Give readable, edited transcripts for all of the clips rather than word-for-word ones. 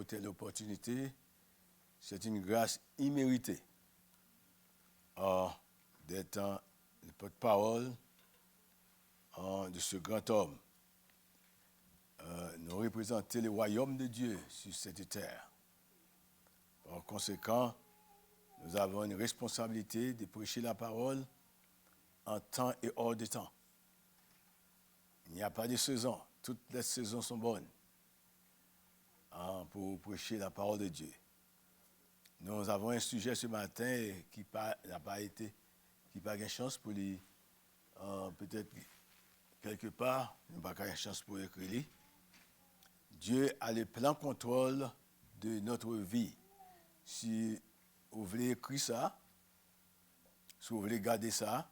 une telle opportunité, c'est une grâce imméritée d'être le porte-parole de ce grand homme. Nous représentons le royaume de Dieu sur cette terre. Par conséquent, nous avons une responsabilité de prêcher la parole en temps et hors de temps. Il n'y a pas de saison. Toutes les saisons sont bonnes pour prêcher la parole de Dieu. Nous avons un sujet ce matin qui n'a pas de chance pour lui, peut-être quelque part, nous n'avons pas de chance pour écrire. Dieu a le plein contrôle de notre vie. Si vous voulez écrire ça, si vous voulez garder ça,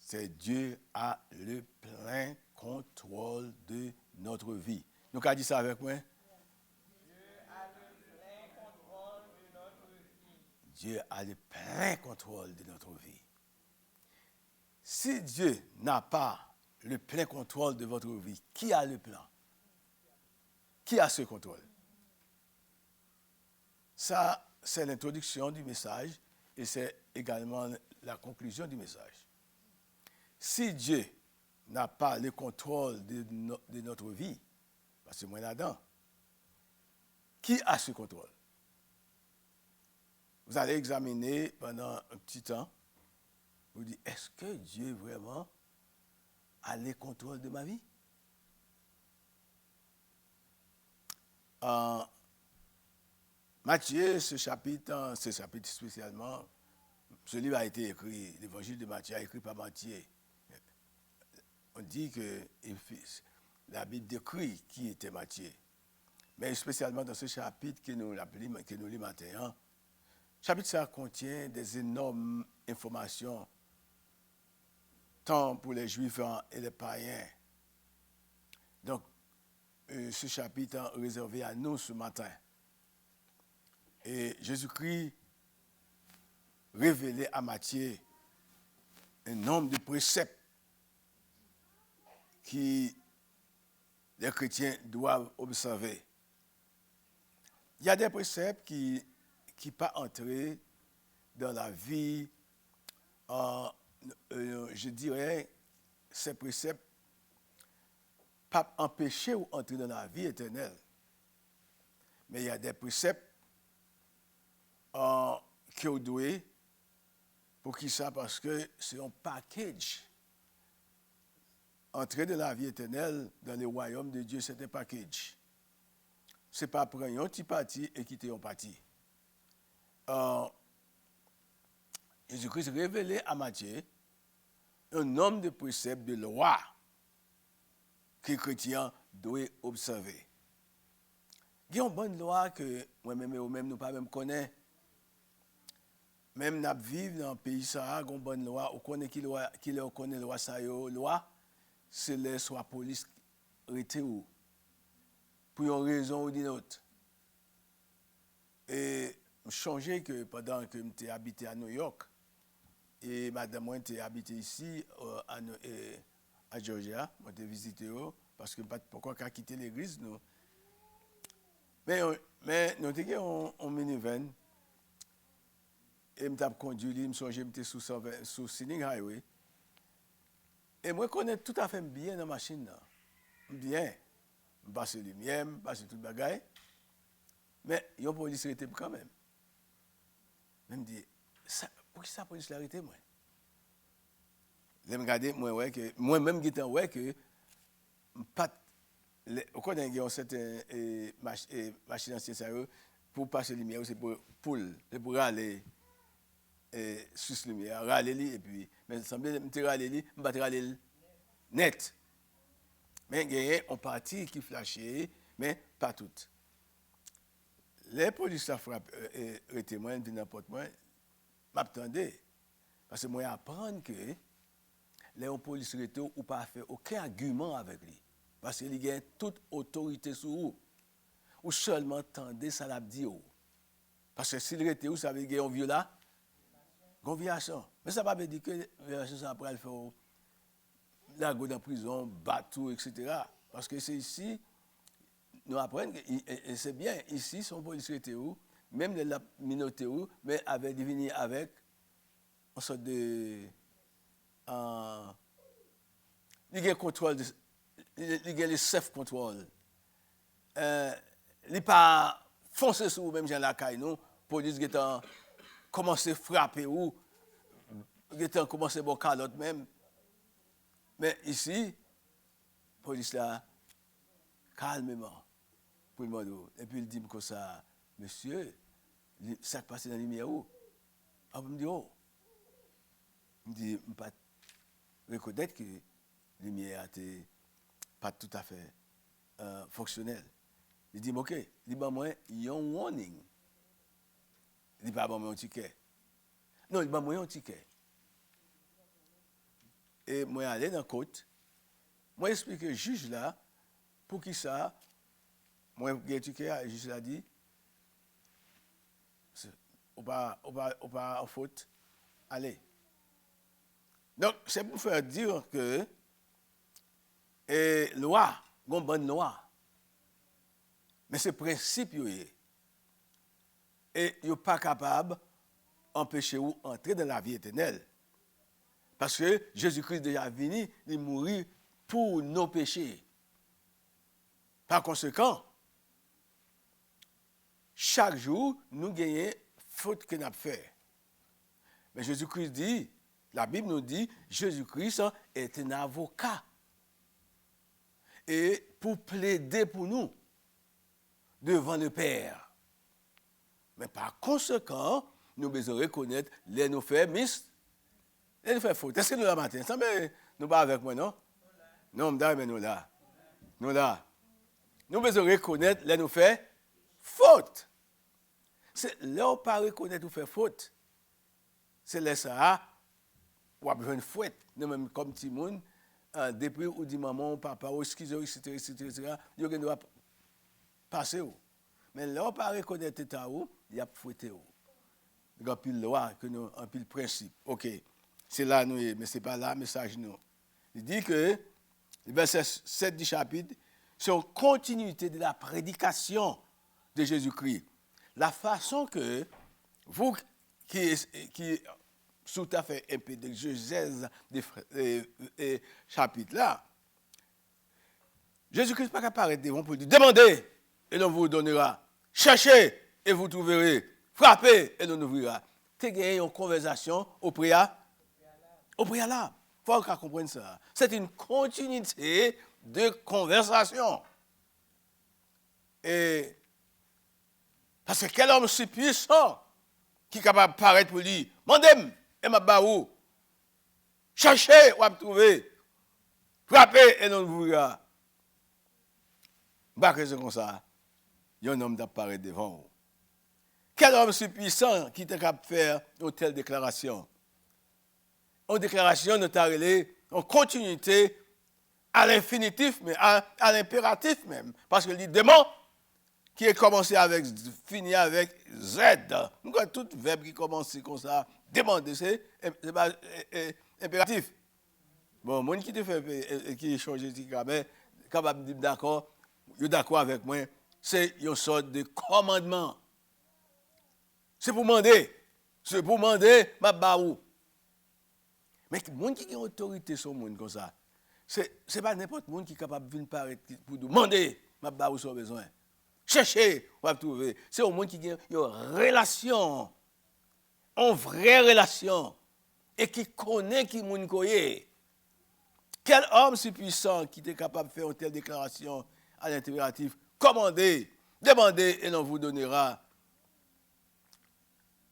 c'est Dieu a le plein contrôle de notre vie. Nous avons dit ça avec moi? Dieu a le plein contrôle de notre vie. Si Dieu n'a pas le plein contrôle de votre vie, qui a le plan? Qui a ce contrôle? Ça, c'est l'introduction du message et c'est également la conclusion du message. Si Dieu n'a pas le contrôle de notre vie, parce que moi là-dedans, qui a ce contrôle? Vous allez examiner pendant un petit temps, vous dites, est-ce que Dieu vraiment a le contrôle de ma vie? Matthieu, ce chapitre spécialement, ce livre a été écrit, l'évangile de Matthieu a été écrit par Matthieu. On dit que la Bible décrit qui était Matthieu. Mais spécialement dans ce chapitre que nous lisons maintenant, chapitre ça contient des énormes informations, tant pour les Juifs et les païens. Donc, ce chapitre est réservé à nous ce matin. Et Jésus-Christ révélait à Matthieu un nombre de préceptes que les chrétiens doivent observer. Il y a des préceptes qui pas entrer dans la vie, je dirais, ces préceptes pas empêcher ou entrer dans la vie éternelle. Mais il y a des préceptes qui ont doué pour qui ça? Parce que c'est un package. Entrer dans la vie éternelle, dans le royaume de Dieu, c'est un package. Ce n'est pas prendre un petit parti et quitter un parti. Jésus-Christ révélait à Matthieu un nombre de préceptes de loi que les chrétiens doivent observer. Il y a une bonne loi que moi-même et vous-même nous pas même connaissons. Même nous vivons dans un pays ça, il y a une bonne loi, on connaît qui connaît loi ça loi, c'est les soit police arrêté ou pour une raison ou d'une autre. Et je changeais que pendant que j'étais habité à New York et madame moi était habité ici à Georgia, moi j'étais visité parce que pas pourquoi qu'à quitter l'église nous. Mais nous étions en minivan et m't'a conduit, me songeais m'étais sous Scenic Highway. Et moi connais tout à fait bien dans la machine là. Bien. Je passe lumière, je passe tout bagaille. Mais il y a une police arrêté quand même. Je me dis, pour qui ça police l'arrêté moi? Je me regarde moi-même qui ouais que pas au quoi d'un gars cette machine ancienne pour passer lumière c'est pour aller sur lumière râler et puis mais semble me râler me battre râler net. Mais il y a une partie qui flashait mais pas toute. Les policiers la frappe témoin de n'importe moi m'attendait parce que moi apprendre que les policiers arrêtés ou pas fait aucun argument avec lui parce qu'il y a toute autorité sur vous ou seulement tendez ça l'a dit parce que s'il arrêté ou ça veut dire qu'il y a une violation mais ça pas veut dire que violation ça après le faire la go dans prison battre etc. parce que c'est ici nous apprenons, et c'est bien, ici, son police était où, même la minorité où, mais avait devenu avec une sorte de. Il y a contrôle, il y a le self-control. Il n'est pas foncé sur vous-même, j'ai la caille, non? Police qui a commencé à frapper ou, qui a commencé à boire calotte même. Mais ici, police là, calmement, pour le monde. Et puis il dit comme ça, monsieur, ça qui passe dans la lumière où? Ah, vous me dites, oh. Il me dit, je ne peux pas reconnaître que la lumière n'était pas tout à fait fonctionnelle. Il dit, ok, il dit, moi, il y a un warning. Il dit, pas moi un ticket. Non, il dit, moi un ticket. Et moi, aller dans la côte, moi, explique au juge là, pour qui ça, moi, j'ai un ticket, le juge l'a dit, on pas en faute, allez. Donc, c'est pour faire dire que, loi, une bonne loi, mais c'est principe, et il n'est pas capable d'empêcher vous d'entrer dans la vie éternelle. Parce que Jésus-Christ est déjà venu, il mourit pour nos péchés. Par conséquent, chaque jour, nous gagnons faute que nous avons fait. Mais Jésus-Christ dit, la Bible nous dit, Jésus-Christ est un avocat. Et pour plaider pour nous devant le Père. Mais par conséquent, nous devons reconnaître les nous faits et nous faits faute. Est-ce que nous la matin? Ça, mais nous pas avec moi, non? Non, mais nous là. Nous là. Nous devons reconnaître les nous faits faute. C'est là où pas reconnaître nous faits faute. C'est là ça, ou a besoin de fouette. Nous même comme petit monde, depuis ou dit maman, papa, ou excusez, etc. Nous devons passer. Mais là où pas reconnaître l'état où, il y a fouetté. Il y a pile loi, un pile principe. Ok. C'est là, nous, mais ce n'est pas là le message. Nous. Il dit que, le verset 7 du chapitre, c'est en continuité de la prédication de Jésus-Christ. La façon que vous, qui tout à fait un peu de Genèse des chapitres là, Jésus-Christ n'est pas capable devant pour dire demandez et l'on vous donnera. Cherchez et vous trouverez. Frappez et l'on ouvrira. Tu as gagné une conversation au préalable. Il faut qu'on comprenne ça. C'est une continuité de conversation. Et parce que quel homme si puissant qui est capable de paraître pour lui, mandem et ma baou. Cherchez ou à trouver. Frappez et l'on ouvrira. Bah que c'est comme ça. Il y a un homme d'apparaître devant vous. Quel homme si puissant qui est capable de faire une telle déclaration? Une déclaration notariée, en continuité, à l'infinitif, mais à l'impératif même. Parce que le demande qui est commencé avec, fini avec Z. Nous avons tout verbe qui commence comme ça. Demander, c'est impératif. Bon, moi qui te fait, qui change, mais capable de dire d'accord, il est d'accord avec moi, c'est une sorte de commandement. C'est pour demander, ma baou. Mais le monde qui a autorité sur le monde comme ça, c'est pas n'importe qui est capable de venir paraître pour demander, ma baou son besoin. Cherchez, on va trouver. C'est au monde qui a une relation, une vraie relation, et qui connaît qui moun koye. Quel homme si puissant qui est capable de faire une telle déclaration à l'impératif? Commandez, demandez et l'on vous donnera.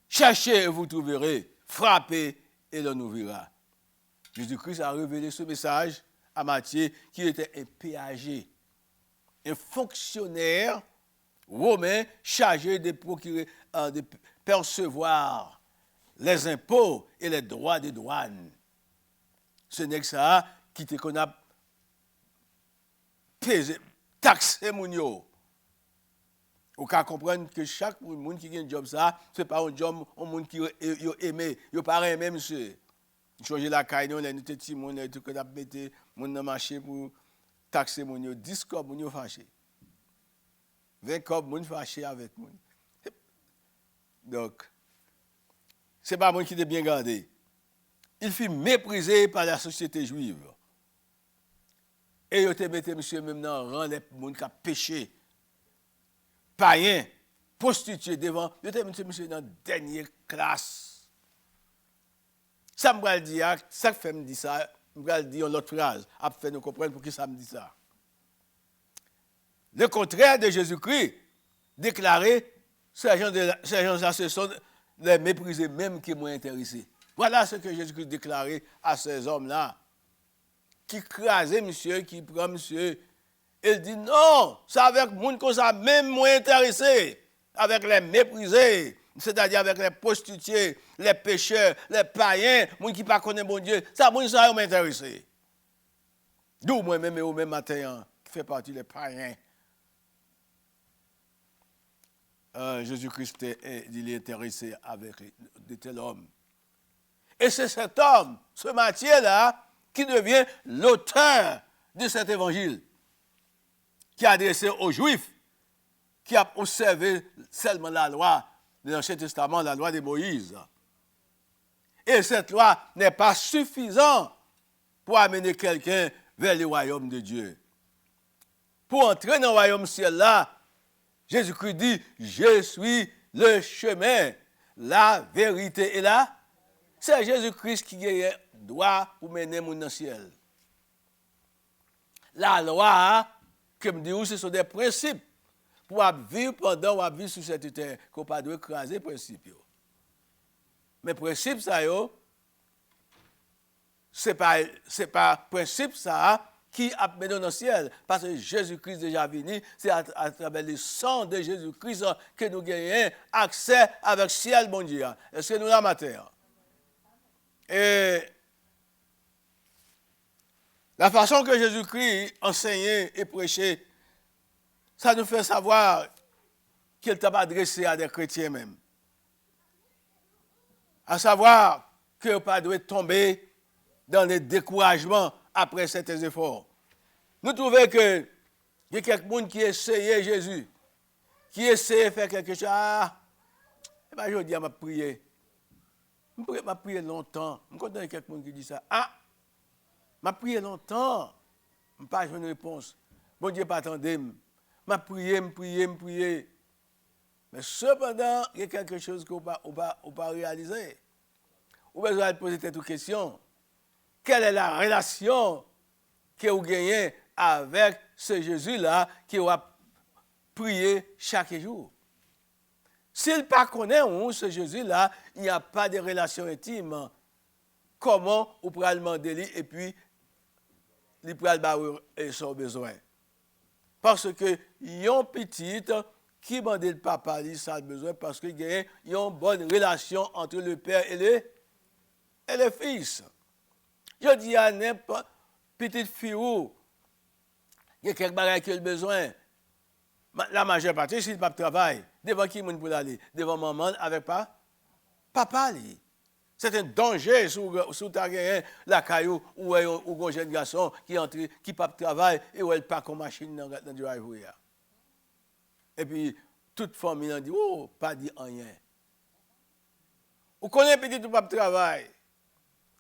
Cherchez et vous trouverez. Frappez et l'on ouvrira. Jésus-Christ a révélé ce message à Matthieu qui était un péager, un fonctionnaire romain chargé de procurer, de percevoir les impôts et les droits des douanes. Ce n'est que ça qui te qu'on a pesé, taxé mon yo. Ou qu'à comprendre que chaque monde qui a un job ça, c'est pas un job un monde qui aimé, yo pas aimé monsieur. Changer la caille nous les petits monde les tout que a mettre mon dans marché pour taxer mon yo 10 corps mon yo fâché. 20 comme moun fâché avec moun. Donc, ce n'est pas moun qui était bien gardé. Il fut méprisé par la société juive. Et il te mette monsieur même dans rang les moun qui a péché. Païen, prostitué devant, il te mette monsieur dans dernière classe. Ça me va dire, ça fait me dire ça, me va dire l'autre phrase, après nous comprendre pour qui ça me dit ça. Le contraire de Jésus-Christ, déclaré, ces gens-là, ce sont les méprisés même qui m'ont intéressé. Voilà ce que Jésus-Christ déclarait à ces hommes-là, qui crasaient monsieur, qui prend monsieur. Il dit non, c'est avec les gens comme ça même m'ont intéressé, avec les méprisés, c'est-à-dire avec les prostituées, les pécheurs, les païens, les gens qui ne connaissent pas bon Dieu, ça m'ont intéressé. D'où moi-même et au même matin, qui fait partie des païens. Jésus-Christ il est intéressé avec de tels hommes. Et c'est cet homme, ce Matthieu-là, qui devient l'auteur de cet évangile, qui a adressé aux Juifs, qui a observé seulement la loi de l'Ancien Testament, la loi de Moïse. Et cette loi n'est pas suffisante pour amener quelqu'un vers le royaume de Dieu. Pour entrer dans le royaume ciel-là, Jésus-Christ dit, je suis le chemin, la vérité et la. C'est Jésus-Christ qui a droit pour mener mon dans le ciel. La loi, comme dit, ce sont des principes pour vivre pendant ou vivre sur cette terre, qu'on ne peut pas écraser les principes. Mais principe ça, ce n'est pas principe ça qui a mené dans le ciel. Parce que Jésus-Christ est déjà venu, c'est à travers le sang de Jésus-Christ que nous gagnons accès avec le ciel, bon Dieu. Est-ce que nous l'avons matin? Et la façon que Jésus-Christ enseignait et prêchait, ça nous fait savoir qu'il t'a adressé à des chrétiens même. À savoir que vous ne devez pas tomber dans le découragement après certains efforts. Nous trouvons que il y a quelqu'un qui essayait Jésus, qui essayait de faire quelque chose. Ah, et bien je dis, je vais prier. Je vais prier longtemps. Je connais quelqu'un qui dit ça. Ah, je vais prier longtemps. Je n'ai pas de réponse. Bon Dieu, pas attendre. Je vais prier. Mais cependant, il y a quelque chose qu'on ne peut pas réaliser. Vous avez besoin de poser cette question. Quelle est la relation que vous gagnez avec ce Jésus-là qui va prier chaque jour? S'il ne connaît pas ce Jésus-là, il n'y a pas de relation intime. Comment vous pouvez demander lui et puis il peut avoir son besoin? Parce que y a un petit qui demande le papa lui ça besoin parce qu'il y a une bonne relation entre le père et le fils. Je dis à n'importe petite fille où il y a quelque chose qui a besoin. La majeure partie, s'il ne travaille, devant qui il peut aller? Devant maman avec papa. C'est un danger sous ta la caillou ou un jeune garçon qui entre, qui ne travaille et où elle part comme machine dans le driveway. Et puis, toute famille a dit, oh, pas dit rien. Vous connaissez petit ou pas travail.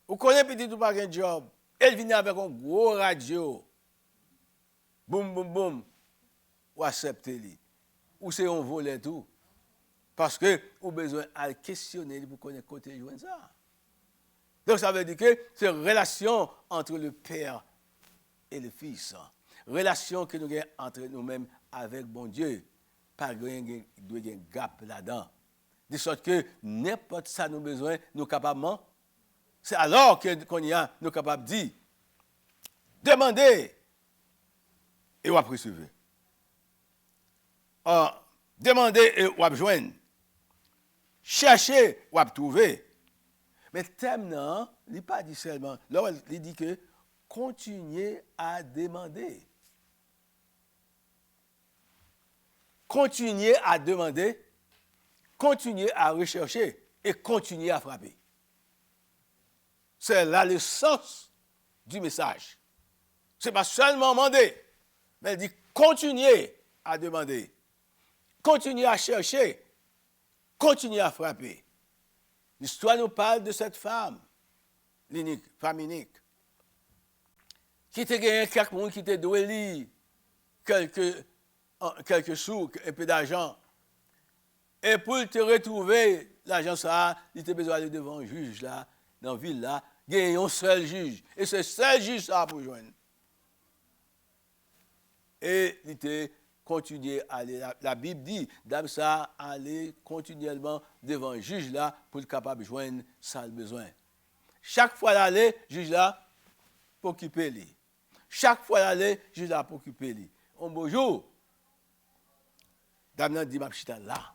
Vous connaissez petit ou pas un job. Elle vient avec un gros radio. Boum, boum, boum. Ou acceptez-le. Ou c'est un volet tout. Parce que vous avez besoin de questionner pour connaître côté joindre ça. Donc ça veut dire que c'est une relation entre le Père et le Fils. Relation que nous avons entre nous-mêmes avec bon Dieu. Pas de gap là-dedans. De sorte que n'importe ça nous besoin, nous capables. C'est alors qu'on y a, nous capables de dire, demandez et on va recevoir. Demandez et on va joindre. Cherchez ou à trouver. Mais le thème, non, il n'est pas dit seulement. Là, il dit que continuez à demander. Continuez à demander, continuez à rechercher et continuez à frapper. C'est là le sens du message. Ce n'est pas seulement demander, mais il dit continuez à demander. continuez à chercher, continuez à frapper. L'histoire nous parle de cette femme, l'unique, femme unique, qui était gagné quelqu'un qui était doué lire quelques sous, un peu d'argent. Et pour te retrouver, l'argent ça, il était besoin d'aller devant un juge là, dans la ville là, gagner un seul juge. Et ce seul juge ça pour joindre. Et il était continué à aller. La Bible dit, d'abord ça, aller continuellement devant un juge là pour être capable de joindre ça le besoin. Chaque fois d'aller, juge là, pour occuper lui. Chaque fois d'aller, juge là, pour occuper lui. Un beau jour, Damien dit, ma petite là.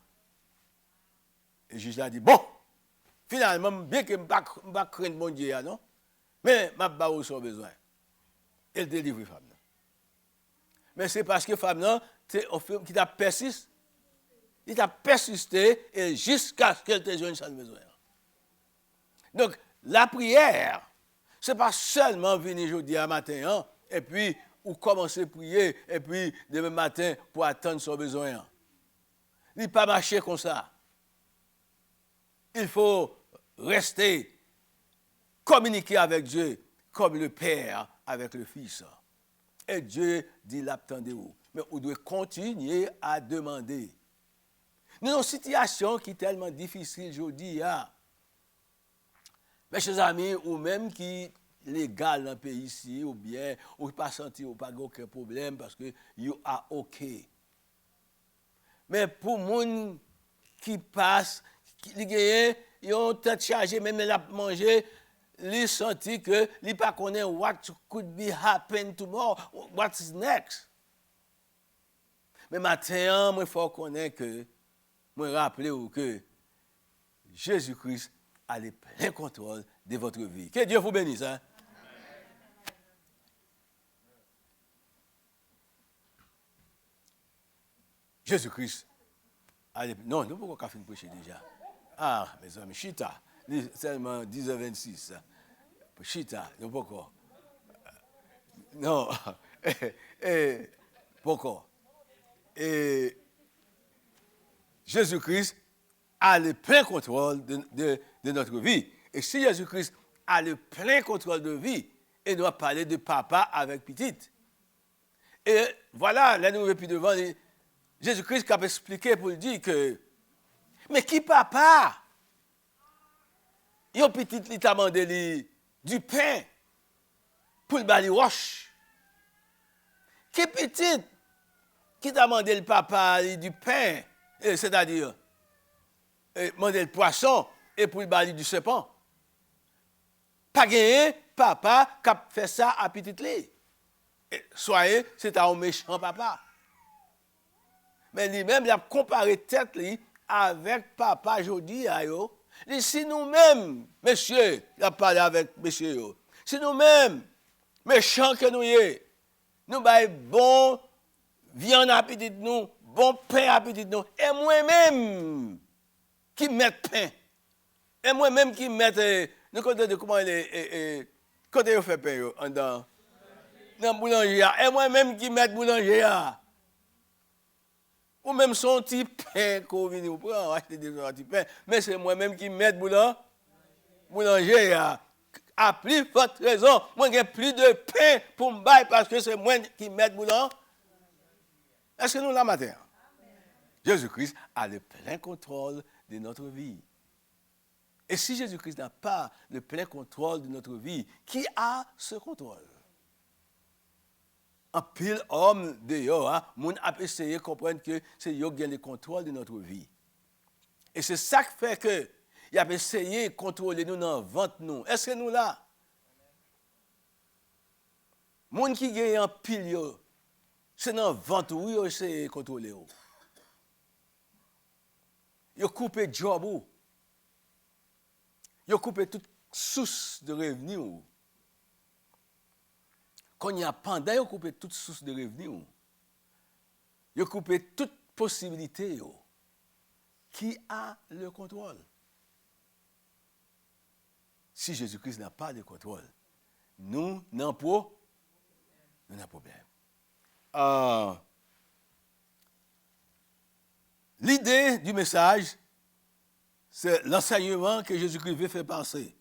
Et le juge là dit, bon, finalement, bien que je ne vais pas craindre mon Dieu, non? Mais je vais pas son besoin. Et il délivre la femme. Mais c'est parce que la femme, qui t'a persisté, il t'a persisté et jusqu'à ce qu'elle te joigne sans besoin. Donc, la prière, ce n'est pas seulement venir aujourd'hui à matin, hein, et puis, ou commencer à prier, et puis, demain matin, pour attendre son besoin. Il ne peut pas marcher comme ça. Il faut rester, communiquer avec Dieu, comme le Père avec le Fils. Et Dieu dit l'attendez-vous. Mais on doit continuer à demander. Nous avons une situation qui est tellement difficile aujourd'hui. Hein? Mes chers amis, ou même qui légal dans le pays ici, ou bien, ou pas senti, ou pas aucun problème parce que you are OK. Mais pour les gens qui passent, qui gagnent, ils ont tête chargée, même ils ont mangé, ils senti que ils pas connaissent what could be happen tomorrow, what's next. Mais maintenant, il faut connaître que, moi rappeler que Jésus-Christ a le plein contrôle de votre vie. Que Dieu vous bénisse. Hein? Jésus-Christ a le... Non, nous ne pouvons pas finir de prêcher déjà. Ah, mes amis, chita. Seulement 10h26. Chita, non, pourquoi? Non. Pourquoi? Et Jésus-Christ a le plein contrôle de notre vie. Et si Jésus-Christ a le plein contrôle de vie, il doit parler de papa avec petite. Et voilà, là nous plus devant, Jésus-Christ qui a expliqué pour dire que, mais qui papa? Il y a petit, il t'a demandé du pain pour le bali roche. Qui petit, qui t'a demandé le papa du pain, c'est-à-dire, demandé le poisson et pour le bali du serpent. Pas gagné, papa qui a fait ça à petit lit. Soyez, c'est un méchant papa. Mais lui-même, il a comparé tête lui avec papa aujourd'hui. Si nous-mêmes, monsieur, il a parlé avec monsieur, si nous-mêmes, méchants que nous y nous baillons bon viande à petit nous, bon pain à petit nous, et moi-même qui met pain, et moi-même qui met, nous comptons de comment il est, quand il fait pain dans boulanger, et moi-même qui met boulanger. Ou même son petit pain qu'on vient nous prendre, acheter des petits pains, mais c'est moi-même qui mets boulanger. À plus forte raison, moi j'ai plus de pain pour me bailler parce que c'est moi qui mets boulanger. Est-ce que nous la matin? Jésus-Christ a le plein contrôle de notre vie. Et si Jésus-Christ n'a pas le plein contrôle de notre vie, qui a ce contrôle? Un pile homme dehors, moun a essayé de comprendre que c'est eux qui ont le contrôle de notre vie. Et c'est ça qui fait que il a essayé de contrôler nous dans le ventre nous. Est-ce que nous là? Moun qui gagne un pile, c'est dans le ventre où ils essayé de contrôler. Ils ont coupé job, ils ont coupé toute source de revenus. Quand il y a pendant, ils ont coupé toute source de revenus. Ils ont coupé toute possibilité. Qui a le contrôle? Si Jésus-Christ n'a pas de contrôle, nous n'avons pas de problème. L'idée du message, c'est l'enseignement que Jésus-Christ veut faire passer.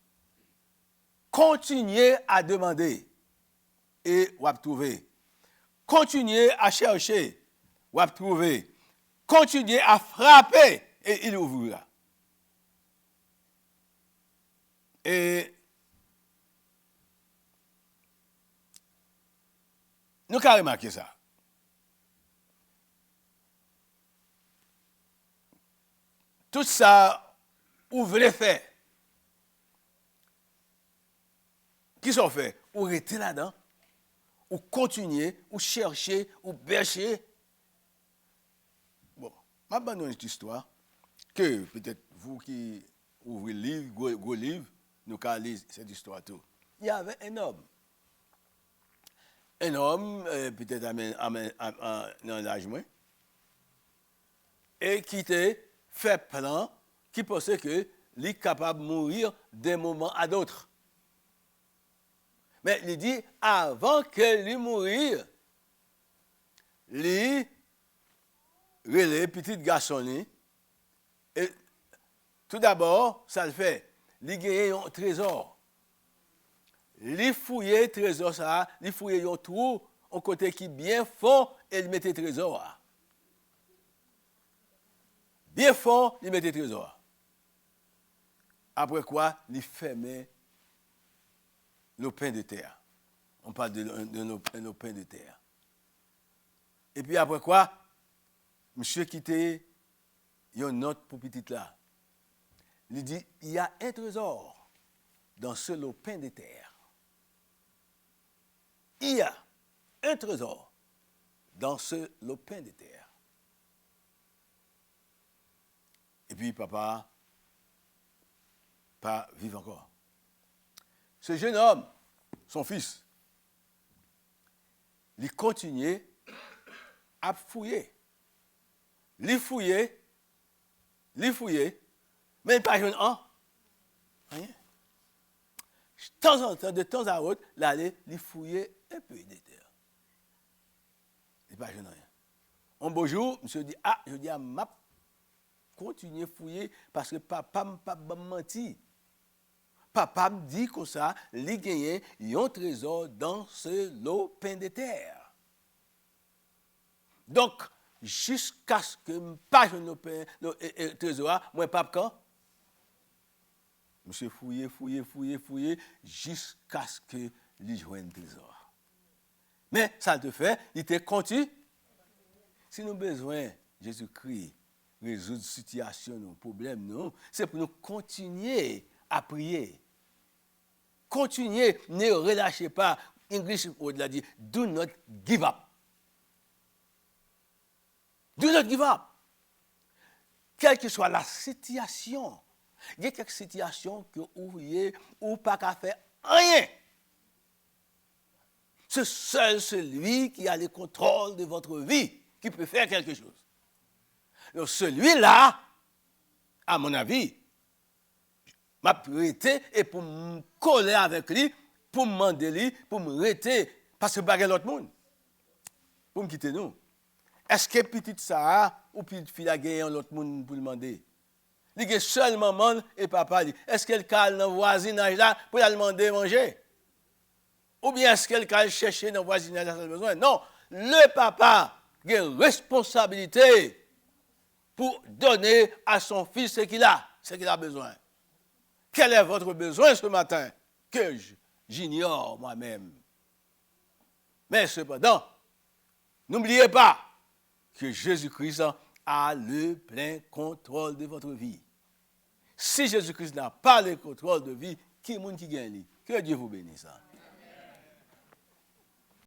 Continuez à demander et vous allez trouver. Continuez à chercher, vous allez trouver. Continuez à frapper et il ouvrira. Et nous avons remarqué ça. Tout ça, vous voulez faire. Qui sont fait? Ou rester là-dedans, ou continuer, ou chercher, ou bercher. Bon, je vais donner une histoire que peut-être vous qui ouvrez le livre, gros livre, nous allons lire cette histoire tout. Il y avait un homme. Un homme, peut-être dans l'âge moins, et qui était fait plan, qui pensait qu'il est capable de mourir d'un moment à d'autres. Mais il dit, avant que lui mourir, lui, relève petit garçon, et tout d'abord, ça le fait, il gagne un trésor. Il fouille le trésor, ça, il fouille un trou, au côté qui bien fond, et il mettait le trésor. Bien fort, il mettait le trésor. Après quoi, il fermait le pain de terre. On parle de nos pains de terre. Et puis après quoi, monsieur quittait une note pour petit là. Il dit, il y a un trésor dans ce lopin de terre. Il y a un trésor dans ce lopin de terre. Et puis papa, pas vivre encore. Ce jeune homme, son fils, il continuait à fouiller. Il fouillait, mais il pas jeune un. Rien. De temps à autre, il allait, il fouillait un peu de terre. Il pas jeune rien. Un beau jour, monsieur dit, je dis à ma continuer à fouiller parce que papa m'a pas menti. Papa me dit comme ça, il gagne un trésor dans ce lopin de terre. Donc, jusqu'à ce que je pas le trésor, moi, papa, quand? Monsieur fouiller, jusqu'à ce que il joigne le trésor. Mais ça te fait, il te continue. Si nous avons besoin de Jésus-Christ, résoudre situation, nos problèmes, c'est pour nous continuer à prier. Continuez, ne relâchez pas. English au-delà dit, do not give up. Do not give up. Quelle que soit la situation, il y a quelques situations que vous voyez ou pas qu'à faire rien. C'est seul celui qui a le contrôle de votre vie qui peut faire quelque chose. Donc celui-là, à mon avis, m'a prêté et pour me coller avec lui, pour me demander lui, pour me arrêter, parce que pas l'autre monde. Pour me quitter nous. Est-ce que petite ça ou petite fille a gagné l'autre monde pour demander? Il y a seul maman et papa dit, est-ce qu'elle cale dans le voisinage là pour lui demander manger? Ou bien est-ce qu'elle cale chercher dans le voisinage là sans besoin? Non, le papa a une responsabilité pour donner à son fils ce qu'il a besoin. Quel est votre besoin ce matin? Que j'ignore moi-même. Mais cependant, n'oubliez pas que Jésus-Christ a le plein contrôle de votre vie. Si Jésus-Christ n'a pas le contrôle de vie, qui est le monde qui gagne? Que Dieu vous bénisse.